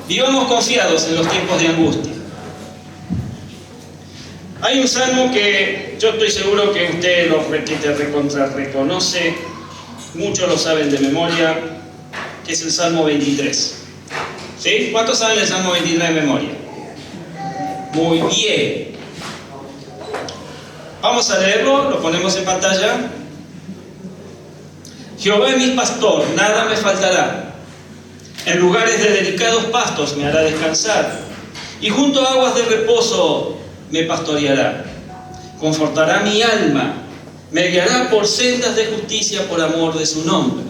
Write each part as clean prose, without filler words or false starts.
Vivamos confiados en los tiempos de angustia. Hay un salmo que yo estoy seguro que usted lo reconoce, muchos lo saben de memoria, que es el Salmo 23. ¿Sí? ¿Cuántos saben el Salmo 23 de memoria? Muy bien. Vamos a leerlo, lo ponemos en pantalla. Jehová es mi pastor, nada me faltará. En lugares de delicados pastos me hará descansar, y junto a aguas de reposo me pastoreará. Confortará mi alma, me guiará por sendas de justicia por amor de su nombre.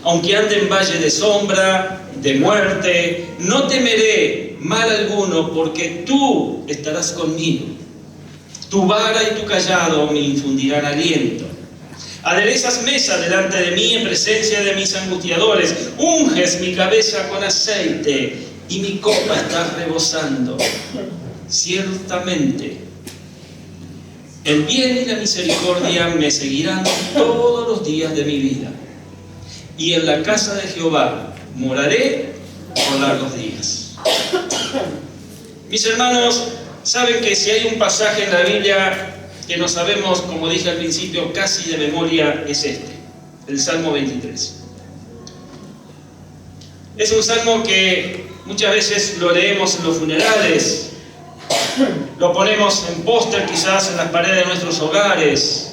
Aunque ande en valle de sombra, de muerte, no temeré mal alguno, porque tú estarás conmigo. Tu vara y tu cayado me infundirán aliento. Aderezas mesa delante de mí en presencia de mis angustiadores. Unges mi cabeza con aceite y mi copa está rebosando. Ciertamente, el bien y la misericordia me seguirán todos los días de mi vida. Y en la casa de Jehová moraré por largos días. Mis hermanos, saben que si hay un pasaje en la Biblia que no sabemos, como dije al principio, casi de memoria, es este, el Salmo 23. Es un salmo que muchas veces lo leemos en los funerales, lo ponemos en póster quizás en las paredes de nuestros hogares,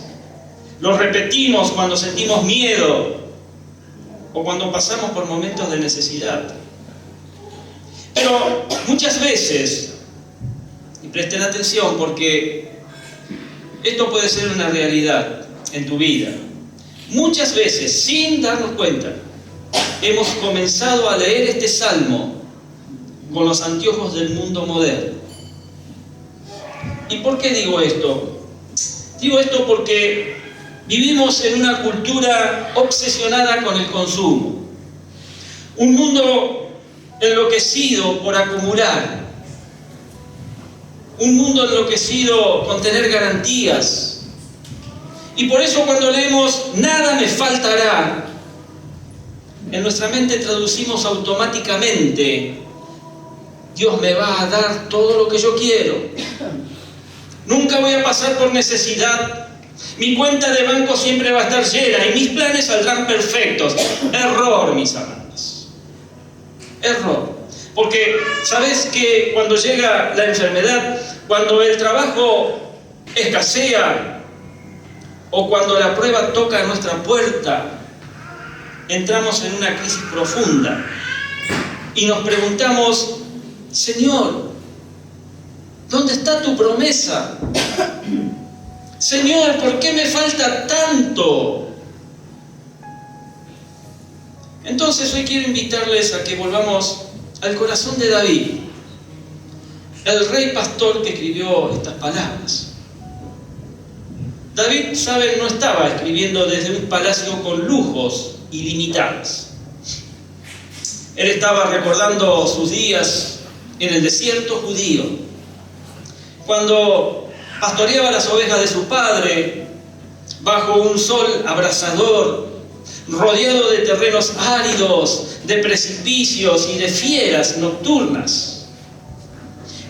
lo repetimos cuando sentimos miedo o cuando pasamos por momentos de necesidad. Pero muchas veces, y presten atención porque esto puede ser una realidad en tu vida, muchas veces, sin darnos cuenta, hemos comenzado a leer este salmo con los anteojos del mundo moderno. ¿Y por qué digo esto? Digo esto porque vivimos en una cultura obsesionada con el consumo. Un mundo enloquecido por acumular. Un mundo enloquecido con tener garantías. Y por eso cuando leemos nada me faltará, en nuestra mente traducimos automáticamente: Dios me va a dar todo lo que yo quiero. Nunca voy a pasar por necesidad. Mi cuenta de banco siempre va a estar llena y mis planes saldrán perfectos. Error, mis amados. Error. Porque sabes que cuando llega la enfermedad, cuando el trabajo escasea o cuando la prueba toca a nuestra puerta, entramos en una crisis profunda y nos preguntamos: Señor, ¿dónde está tu promesa? Señor, ¿por qué me falta tanto? Entonces hoy quiero invitarles a que volvamos al corazón de David, el rey pastor que escribió estas palabras. David, saben, no estaba escribiendo desde un palacio con lujos ilimitados. Él estaba recordando sus días en el desierto judío, cuando pastoreaba las ovejas de su padre, bajo un sol abrasador, rodeado de terrenos áridos, de precipicios y de fieras nocturnas.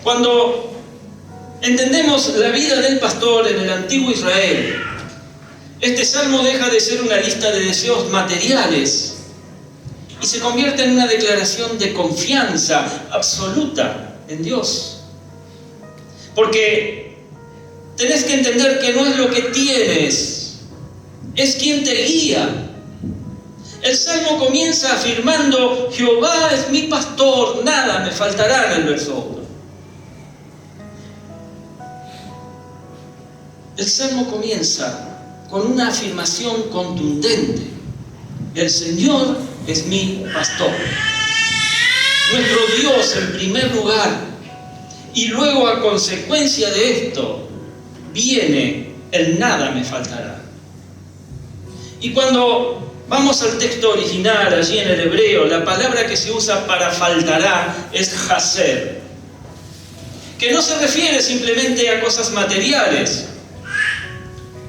Cuando entendemos la vida del pastor en el antiguo Israel, este salmo deja de ser una lista de deseos materiales y se convierte en una declaración de confianza absoluta en Dios. Porque tenés que entender que no es lo que tienes, es quien te guía. El salmo comienza afirmando: Jehová es mi pastor, nada me faltará, en el verso 1. El salmo comienza con una afirmación contundente: el Señor es mi pastor. Nuestro Dios en primer lugar, y luego a consecuencia de esto viene el nada me faltará. Y cuando vamos al texto original, allí en el hebreo, la palabra que se usa para faltará es haser, que no se refiere simplemente a cosas materiales.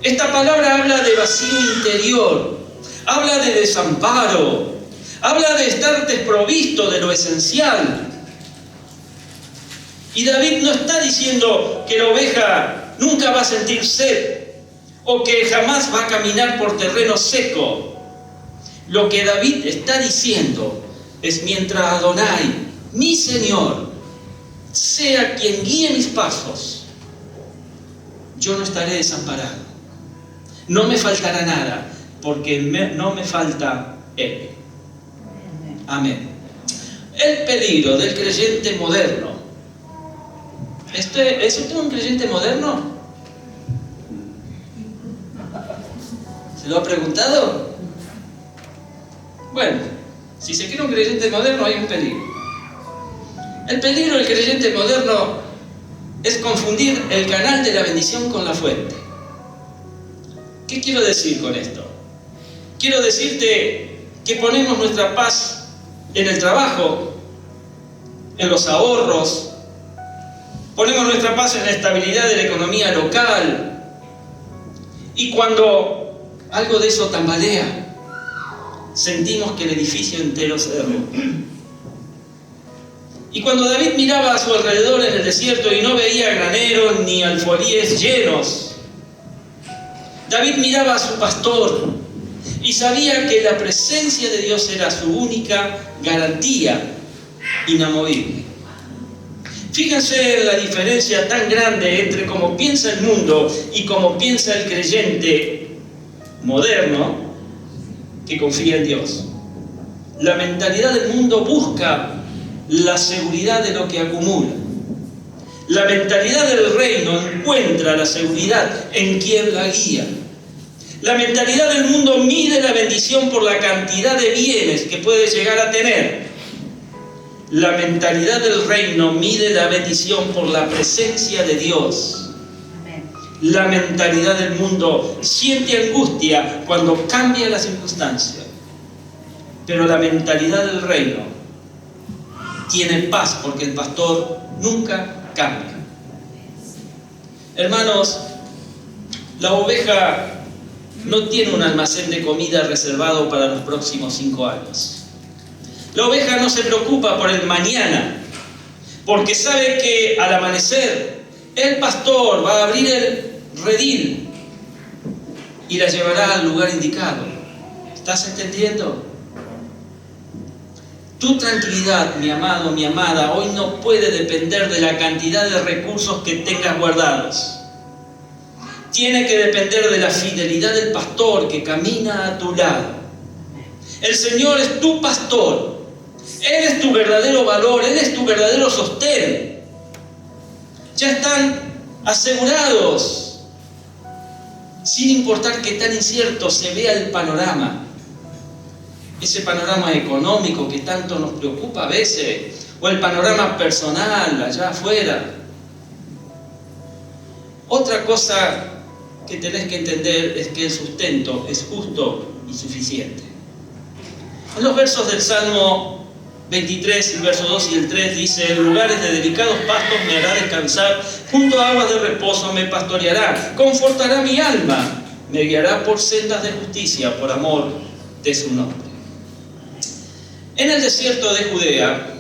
Esta palabra habla de vacío interior, habla de desamparo, habla de estar desprovisto de lo esencial, Y David no está diciendo que la oveja nunca va a sentir sed o que jamás va a caminar por terreno seco. Lo que David está diciendo es: mientras Adonai, mi Señor, sea quien guíe mis pasos, yo no estaré desamparado. No me faltará nada, porque no me falta Él. Amén. El peligro del creyente moderno. ¿Es usted un creyente moderno? ¿Se lo ha preguntado? Bueno, si se quiere un creyente moderno, hay un peligro. El peligro del creyente moderno es confundir el canal de la bendición con la fuente. ¿Qué quiero decir con esto? Quiero decirte que ponemos nuestra paz en el trabajo, en los ahorros, ponemos nuestra paz en la estabilidad de la economía local, y cuando algo de eso tambalea, sentimos que el edificio entero se derrumba. Y cuando David miraba a su alrededor en el desierto y no veía graneros ni alfolíes llenos, David miraba a su pastor y sabía que la presencia de Dios era su única garantía inamovible. Fíjense la diferencia tan grande entre cómo piensa el mundo y cómo piensa el creyente moderno que confía en Dios. La mentalidad del mundo busca la seguridad de lo que acumula. La mentalidad del reino encuentra la seguridad en quien la guía. La mentalidad del mundo mide la bendición por la cantidad de bienes que puede llegar a tener. La mentalidad del reino mide la bendición por la presencia de Dios. La mentalidad del mundo siente angustia cuando cambia la circunstancia. Pero la mentalidad del reino tiene paz porque el pastor nunca cambia. Hermanos, la oveja no tiene un almacén de comida reservado para los próximos 5 años. La oveja no se preocupa por el mañana, porque sabe que al amanecer el pastor va a abrir el redil y la llevará al lugar indicado. ¿Estás entendiendo? Tu tranquilidad, mi amado, mi amada, hoy no puede depender de la cantidad de recursos que tengas guardados. Tiene que depender de la fidelidad del pastor que camina a tu lado. El Señor es tu pastor. Él es tu verdadero valor, Él es tu verdadero sostén. Ya están asegurados, sin importar qué tan incierto se vea el panorama. Ese panorama económico que tanto nos preocupa a veces, o el panorama personal allá afuera. Otra cosa que tenés que entender es que el sustento es justo y suficiente. En los versos del Salmo 23, el verso 2 y el 3 dice: en lugares de delicados pastos me hará descansar, junto a aguas de reposo me pastoreará, confortará mi alma, me guiará por sendas de justicia, por amor de su nombre. En el desierto de Judea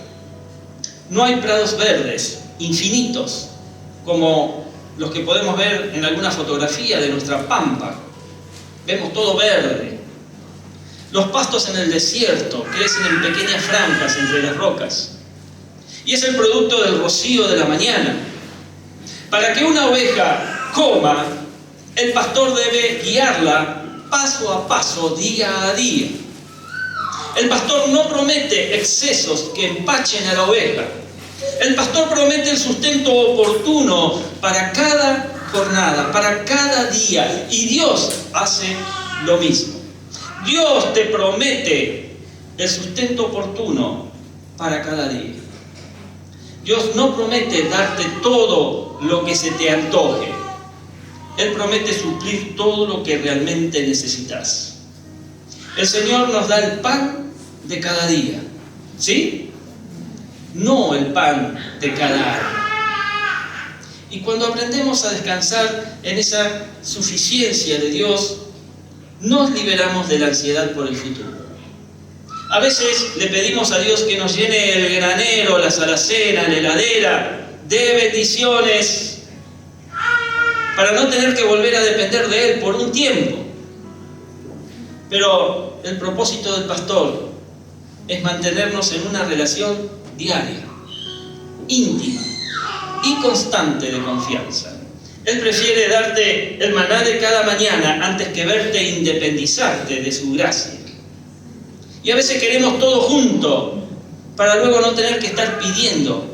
no hay prados verdes infinitos como los que podemos ver en alguna fotografía de nuestra pampa. Vemos todo verde. Los pastos en el desierto crecen en pequeñas franjas entre las rocas. Y es el producto del rocío de la mañana. Para que una oveja coma, el pastor debe guiarla paso a paso, día a día. El pastor no promete excesos que empachen a la oveja. El pastor promete el sustento oportuno para cada jornada, para cada día. Y Dios hace lo mismo. Dios te promete el sustento oportuno para cada día. Dios no promete darte todo lo que se te antoje. Él promete suplir todo lo que realmente necesitas. El Señor nos da el pan de cada día, ¿sí? No el pan de cada año. Y cuando aprendemos a descansar en esa suficiencia de Dios, nos liberamos de la ansiedad por el futuro. A veces le pedimos a Dios que nos llene el granero, las alacenas, la heladera dé bendiciones para no tener que volver a depender de Él por un tiempo. Pero el propósito del pastor es mantenernos en una relación diaria, íntima y constante de confianza. Él prefiere darte el maná de cada mañana antes que verte independizarte de su gracia. Y a veces queremos todo junto para luego no tener que estar pidiendo.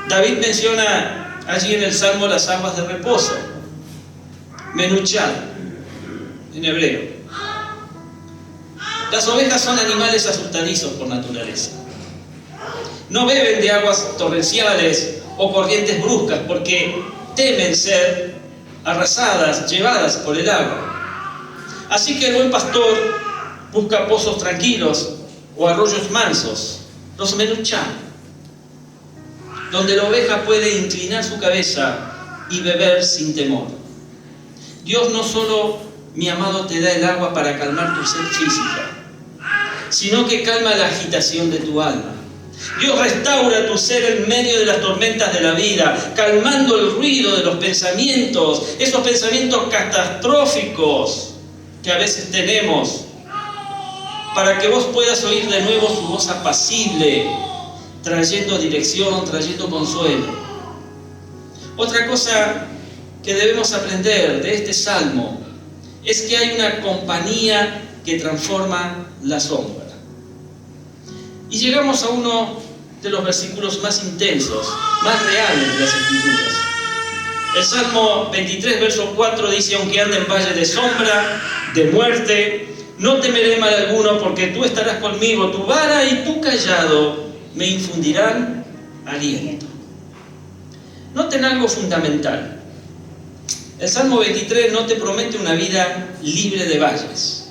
David menciona allí en el Salmo las aguas de reposo, menuchá en hebreo. Las ovejas son animales asustadizos por naturaleza. No beben de aguas torrenciales o corrientes bruscas porque temen ser arrasadas, llevadas por el agua. Así que el buen pastor busca pozos tranquilos o arroyos mansos, los menuchá, donde la oveja puede inclinar su cabeza y beber sin temor. Dios no solo, mi amado, te da el agua para calmar tu sed física, sino que calma la agitación de tu alma. Dios restaura tu ser en medio de las tormentas de la vida, calmando el ruido de los pensamientos, esos pensamientos catastróficos que a veces tenemos, para que vos puedas oír de nuevo su voz apacible, trayendo dirección, trayendo consuelo. Otra cosa que debemos aprender de este salmo es que hay una compañía que transforma la sombra. Y llegamos a uno de los versículos más intensos, más reales de las Escrituras. El Salmo 23, verso 4 dice: aunque ande en valle de sombra, de muerte, no temeré mal alguno, porque tú estarás conmigo, tu vara y tu cayado me infundirán aliento. Noten algo fundamental. El Salmo 23 no te promete una vida libre de valles.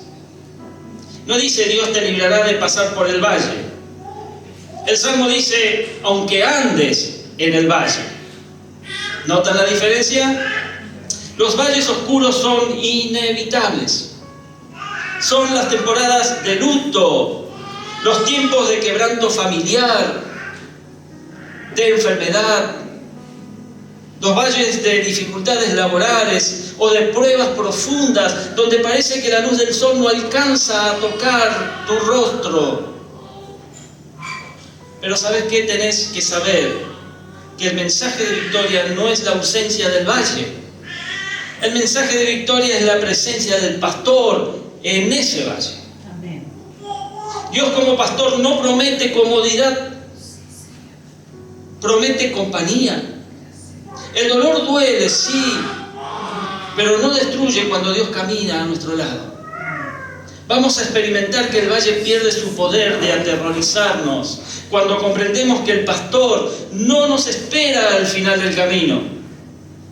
No dice Dios te librará de pasar por el valle. El Salmo dice, aunque andes en el valle. ¿Notan la diferencia? Los valles oscuros son inevitables. Son las temporadas de luto, los tiempos de quebranto familiar, de enfermedad, los valles de dificultades laborales o de pruebas profundas, donde parece que la luz del sol no alcanza a tocar tu rostro. Pero ¿sabes qué? Tenés que saber que el mensaje de victoria no es la ausencia del valle. El mensaje de victoria es la presencia del pastor en ese valle. Amén. Dios como pastor no promete comodidad, promete compañía. El dolor duele, sí, pero no destruye cuando Dios camina a nuestro lado. Vamos a experimentar que el valle pierde su poder de aterrorizarnos cuando comprendemos que el pastor no nos espera al final del camino,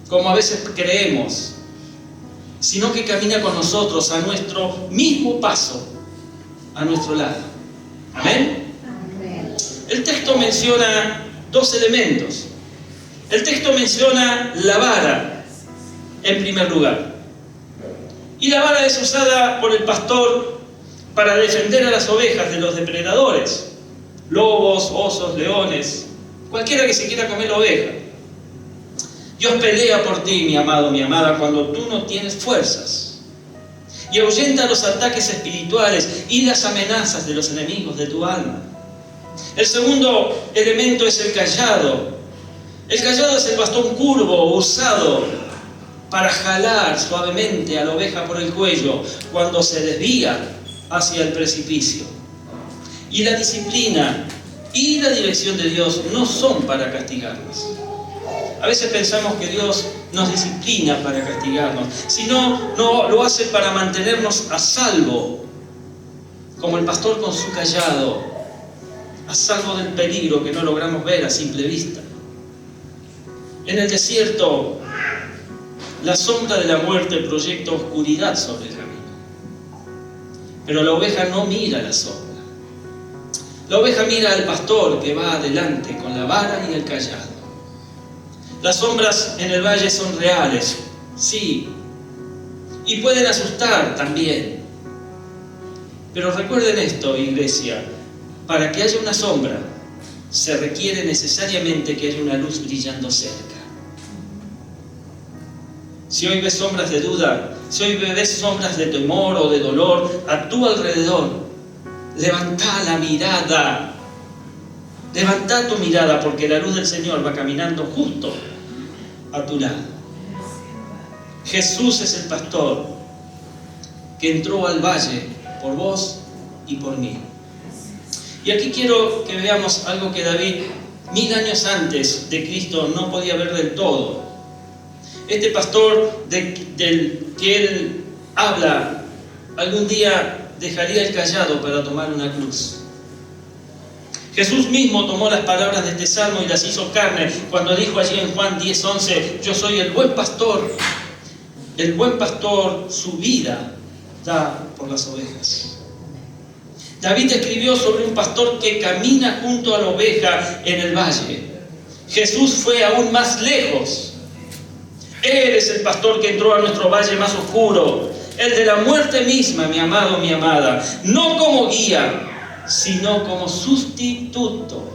como a veces creemos, sino que camina con nosotros a nuestro mismo paso, a nuestro lado. ¿Amén? El texto menciona dos elementos. El texto menciona la vara en primer lugar. Y la vara es usada por el pastor para defender a las ovejas de los depredadores, lobos, osos, leones, cualquiera que se quiera comer la oveja. Dios pelea por ti, mi amado, mi amada, cuando tú no tienes fuerzas, y ahuyenta los ataques espirituales y las amenazas de los enemigos de tu alma. El segundo elemento es el cayado. El cayado es el bastón curvo usado para jalar suavemente a la oveja por el cuello cuando se desvía hacia el precipicio. Y la disciplina y la dirección de Dios no son para castigarnos. A veces pensamos que Dios nos disciplina para castigarnos, sino no lo hace para mantenernos a salvo, como el pastor con su cayado, a salvo del peligro que no logramos ver a simple vista. En el desierto, la sombra de la muerte proyecta oscuridad sobre el camino. Pero la oveja no mira la sombra. La oveja mira al pastor que va adelante con la vara y el cayado. Las sombras en el valle son reales, sí, y pueden asustar también. Pero recuerden esto, iglesia, para que haya una sombra, se requiere necesariamente que haya una luz brillando cerca. Si hoy ves sombras de duda, si hoy ves sombras de temor o de dolor a tu alrededor, levanta la mirada. Levanta tu mirada, porque la luz del Señor va caminando justo a tu lado. Jesús es el pastor que entró al valle por vos y por mí. Y aquí quiero que veamos algo que David, 1000 años antes de Cristo, no podía ver del todo. Este pastor del que él habla, algún día dejaría el cayado para tomar una cruz. Jesús mismo tomó las palabras de este salmo y las hizo carne cuando dijo allí en Juan 10:11: yo soy el buen pastor su vida da por las ovejas. David escribió sobre un pastor que camina junto a la oveja en el valle. Jesús fue aún más lejos. Él es el pastor que entró a nuestro valle más oscuro, el de la muerte misma, mi amado, mi amada, no como guía, sino como sustituto.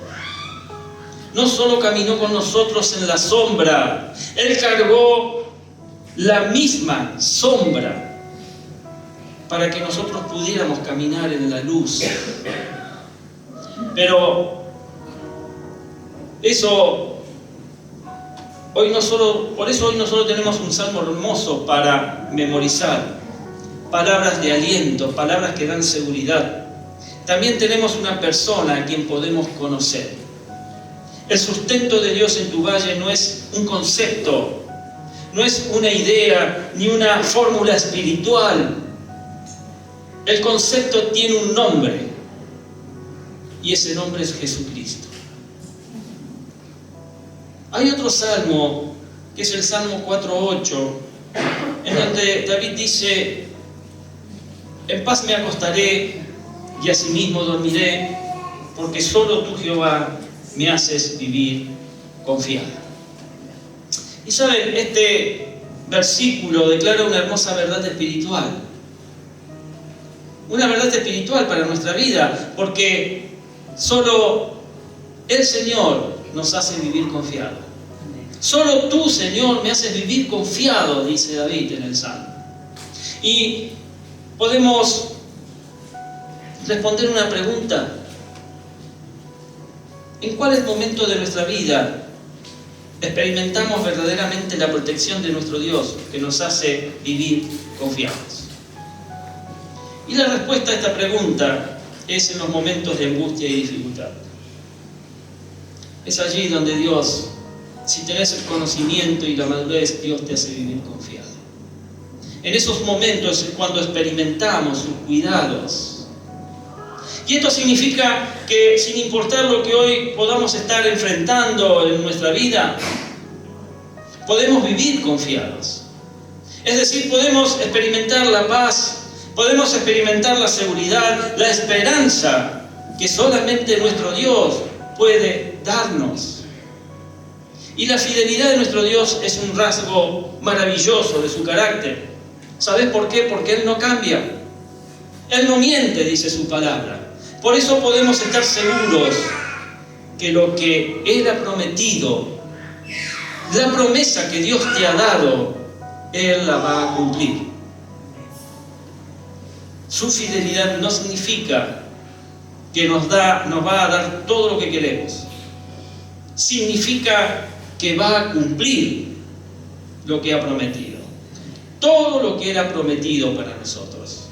No solo caminó con nosotros en la sombra, Él cargó la misma sombra para que nosotros pudiéramos caminar en la luz. Pero eso, por eso hoy no solo tenemos un salmo hermoso para memorizar, palabras de aliento, palabras que dan seguridad. También tenemos una persona a quien podemos conocer. El sustento de Dios en tu valle no es un concepto, no es una idea ni una fórmula espiritual. El concepto tiene un nombre y ese nombre es Jesucristo. Hay otro salmo, que es el Salmo 4:8, en donde David dice: en paz me acostaré y asimismo dormiré, porque solo tú, Jehová, me haces vivir confiado. Y saben, este versículo declara una hermosa verdad espiritual. Una verdad espiritual para nuestra vida, porque solo el Señor nos hace vivir confiado. Solo tú, Señor, me haces vivir confiado, dice David en el Salmo. Y podemos responder una pregunta: ¿en cuáles momentos de nuestra vida experimentamos verdaderamente la protección de nuestro Dios que nos hace vivir confiados? Y la respuesta a esta pregunta es en los momentos de angustia y dificultad. Es allí donde Dios, si tenés el conocimiento y la madurez, Dios te hace vivir confiado. En esos momentos es cuando experimentamos sus cuidados. Y esto significa que, sin importar lo que hoy podamos estar enfrentando en nuestra vida, podemos vivir confiados. Es decir, podemos experimentar la paz, podemos experimentar la seguridad, la esperanza que solamente nuestro Dios puede darnos. Y la fidelidad de nuestro Dios es un rasgo maravilloso de su carácter. ¿Sabes por qué? Porque Él no cambia. Él no miente, dice su palabra. Por eso podemos estar seguros que lo que Él ha prometido, la promesa que Dios te ha dado, Él la va a cumplir. Su fidelidad no significa que nos va a dar todo lo que queremos. Significa que va a cumplir lo que ha prometido. Todo lo que Él ha prometido para nosotros.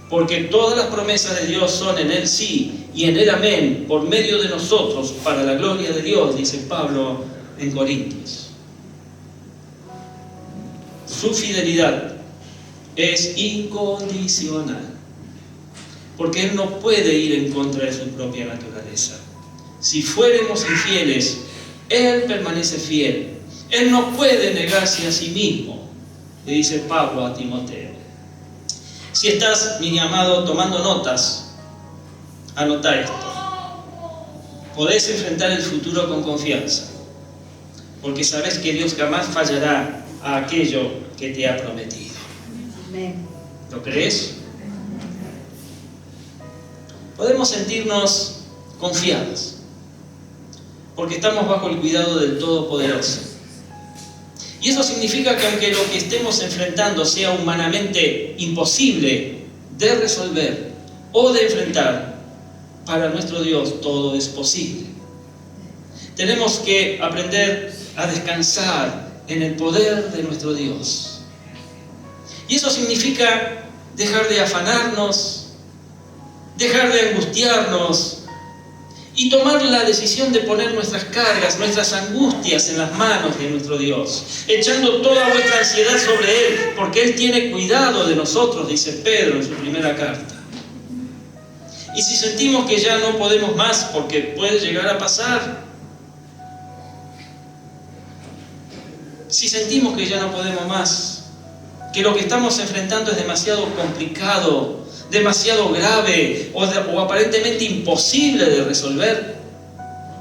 Porque todas las promesas de Dios son en Él sí y en Él amén, por medio de nosotros, para la gloria de Dios, dice Pablo en Corintios. Su fidelidad es incondicional, porque Él no puede ir en contra de su propia naturaleza. Si fuéramos infieles, Él permanece fiel. Él no puede negarse a sí mismo, le dice Pablo a Timoteo. Si estás, mi amado, tomando notas, anota esto. Podés enfrentar el futuro con confianza, porque sabes que Dios jamás fallará a aquello que te ha prometido. ¿Lo crees? Podemos sentirnos confiados. porque estamos bajo el cuidado del Todopoderoso. Y eso significa que aunque lo que estemos enfrentando sea humanamente imposible de resolver o de enfrentar, para nuestro Dios todo es posible. Tenemos que aprender a descansar en el poder de nuestro Dios. Y eso significa dejar de afanarnos, dejar de angustiarnos y tomar la decisión de poner nuestras cargas, nuestras angustias en las manos de nuestro Dios, echando toda vuestra ansiedad sobre Él, porque Él tiene cuidado de nosotros, dice Pedro en su primera carta. Y si sentimos que ya no podemos más, porque puede llegar a pasar, si sentimos que ya no podemos más, que lo que estamos enfrentando es demasiado complicado, demasiado grave o aparentemente imposible de resolver,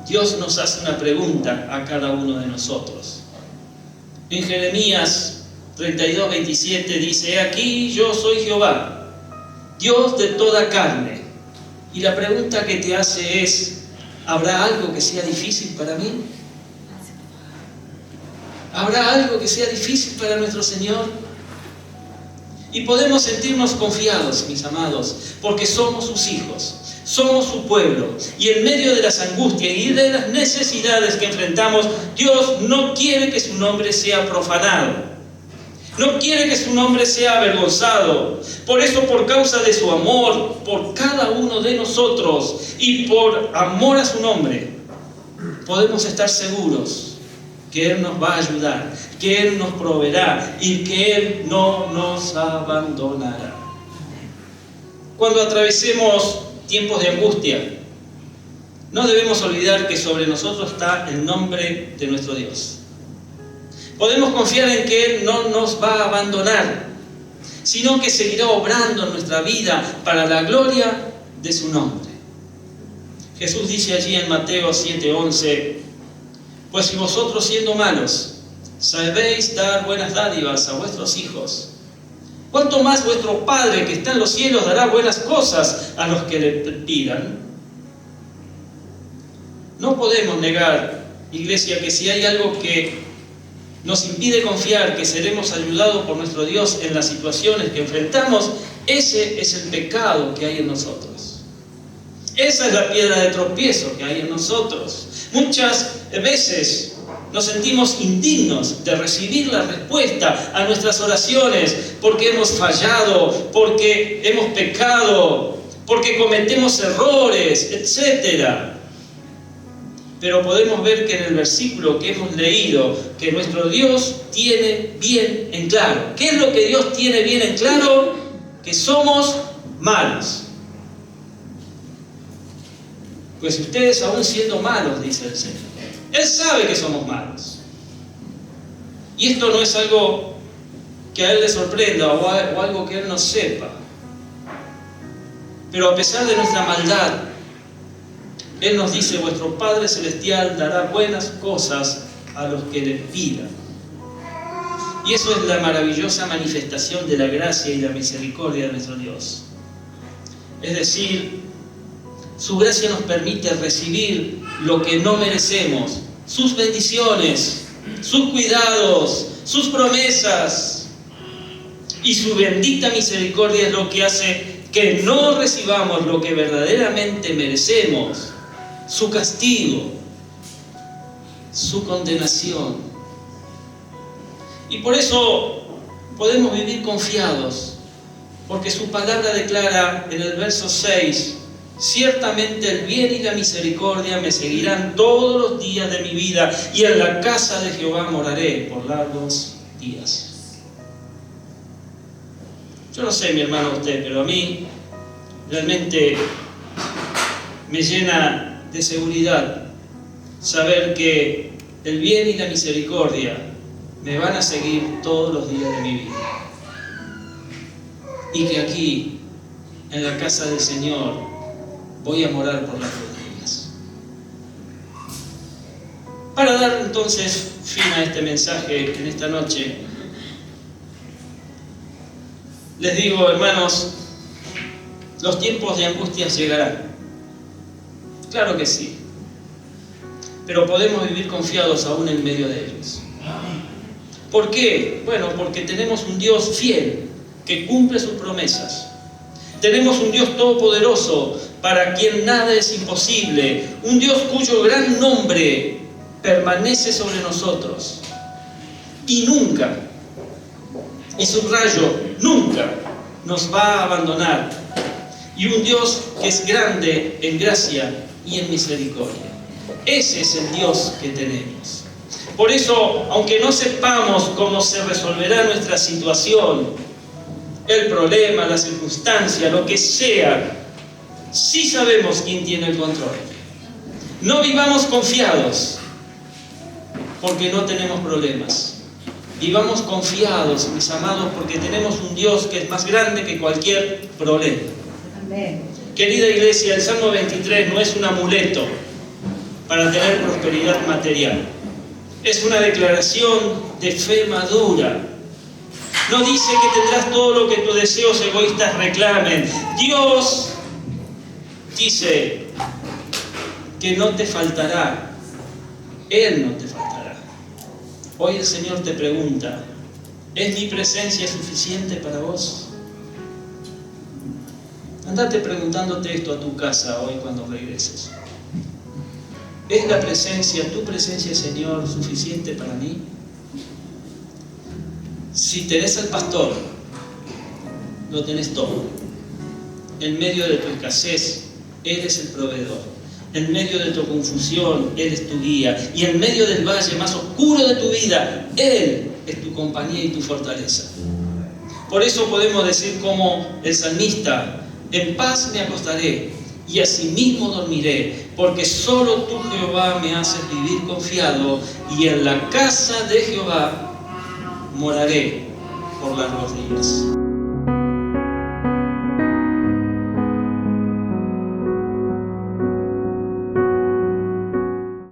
Dios nos hace una pregunta a cada uno de nosotros. En Jeremías 32:27 dice: He aquí yo soy Jehová, Dios de toda carne. Y la pregunta que te hace es: ¿habrá algo que sea difícil para mí? ¿Habrá algo que sea difícil para nuestro Señor? Y podemos sentirnos confiados, mis amados, porque somos sus hijos, somos su pueblo. Y en medio de las angustias y de las necesidades que enfrentamos, Dios no quiere que su nombre sea profanado. No quiere que su nombre sea avergonzado. Por eso, por causa de su amor por cada uno de nosotros y por amor a su nombre, podemos estar seguros que Él nos va a ayudar, que Él nos proveerá y que Él no nos abandonará. Cuando atravesemos tiempos de angustia, no debemos olvidar que sobre nosotros está el nombre de nuestro Dios. Podemos confiar en que Él no nos va a abandonar, sino que seguirá obrando en nuestra vida para la gloria de su nombre. Jesús dice allí en Mateo 7:11: Pues si vosotros, siendo malos, sabéis dar buenas dádivas a vuestros hijos, ¿cuánto más vuestro Padre que está en los cielos dará buenas cosas a los que le pidan? No podemos negar, iglesia, que si hay algo que nos impide confiar que seremos ayudados por nuestro Dios en las situaciones que enfrentamos, ese es el pecado que hay en nosotros. Esa es la piedra de tropiezo que hay en nosotros. Muchas veces nos sentimos indignos de recibir la respuesta a nuestras oraciones porque hemos fallado, porque hemos pecado, porque cometemos errores, etc. Pero podemos ver que en el versículo que hemos leído, que nuestro Dios tiene bien en claro. ¿Qué es lo que Dios tiene bien en claro? Que somos malos. Pues ustedes aún siendo malos, dice el Señor. Él sabe que somos malos. Y esto no es algo que a Él le sorprenda o algo que Él no sepa. Pero a pesar de nuestra maldad, Él nos dice: vuestro Padre Celestial dará buenas cosas a los que le pidan. Y eso es la maravillosa manifestación de la gracia y la misericordia de nuestro Dios. Es decir, su gracia nos permite recibir lo que no merecemos, sus bendiciones, sus cuidados, sus promesas. Y su bendita misericordia es lo que hace que no recibamos lo que verdaderamente merecemos: su castigo, su condenación. Y por eso podemos vivir confiados, porque su palabra declara en el verso 6: ciertamente el bien y la misericordia me seguirán todos los días de mi vida, y en la casa de Jehová moraré por largos días. Yo no sé, mi hermano, usted, pero a mí realmente me llena de seguridad saber que el bien y la misericordia me van a seguir todos los días de mi vida, y que aquí, en la casa del Señor, voy a morar por largos días. Para dar entonces fin a este mensaje en esta noche, les digo, hermanos, los tiempos de angustia llegarán. Claro que sí. pero podemos vivir confiados aún en medio de ellos. ¿Por qué? Bueno, porque tenemos un Dios fiel que cumple sus promesas. Tenemos un Dios todopoderoso para quien nada es imposible. Un Dios cuyo gran nombre permanece sobre nosotros. Y nunca, y subrayo, nunca nos va a abandonar. Y un Dios que es grande en gracia y en misericordia. Ese es el Dios que tenemos. Por eso, aunque no sepamos cómo se resolverá nuestra situación, el problema, la circunstancia, lo que sea, sí sabemos quién tiene el control. No vivamos confiados porque no tenemos problemas. Vivamos confiados, mis amados, porque tenemos un Dios que es más grande que cualquier problema. Amén. Querida iglesia, el Salmo 23 no es un amuleto para tener prosperidad material. Es una declaración de fe madura. No dice que tendrás todo lo que tus deseos egoístas reclamen. Dios dice que no te faltará. Él no te faltará. Hoy el Señor te pregunta, ¿es mi presencia suficiente para vos? Andate preguntándote esto a tu casa hoy cuando regreses. ¿Es la presencia, tu presencia, Señor, suficiente para mí? Si tenés al pastor, lo tenés todo. En medio de tu escasez, Él es el proveedor. En medio de tu confusión, Él es tu guía. Y en medio del valle más oscuro de tu vida, Él es tu compañía y tu fortaleza. Por eso podemos decir como el salmista, en paz me acostaré y asimismo dormiré, porque solo tú, Jehová, me haces vivir confiado, y en la casa de Jehová moraré por largos días.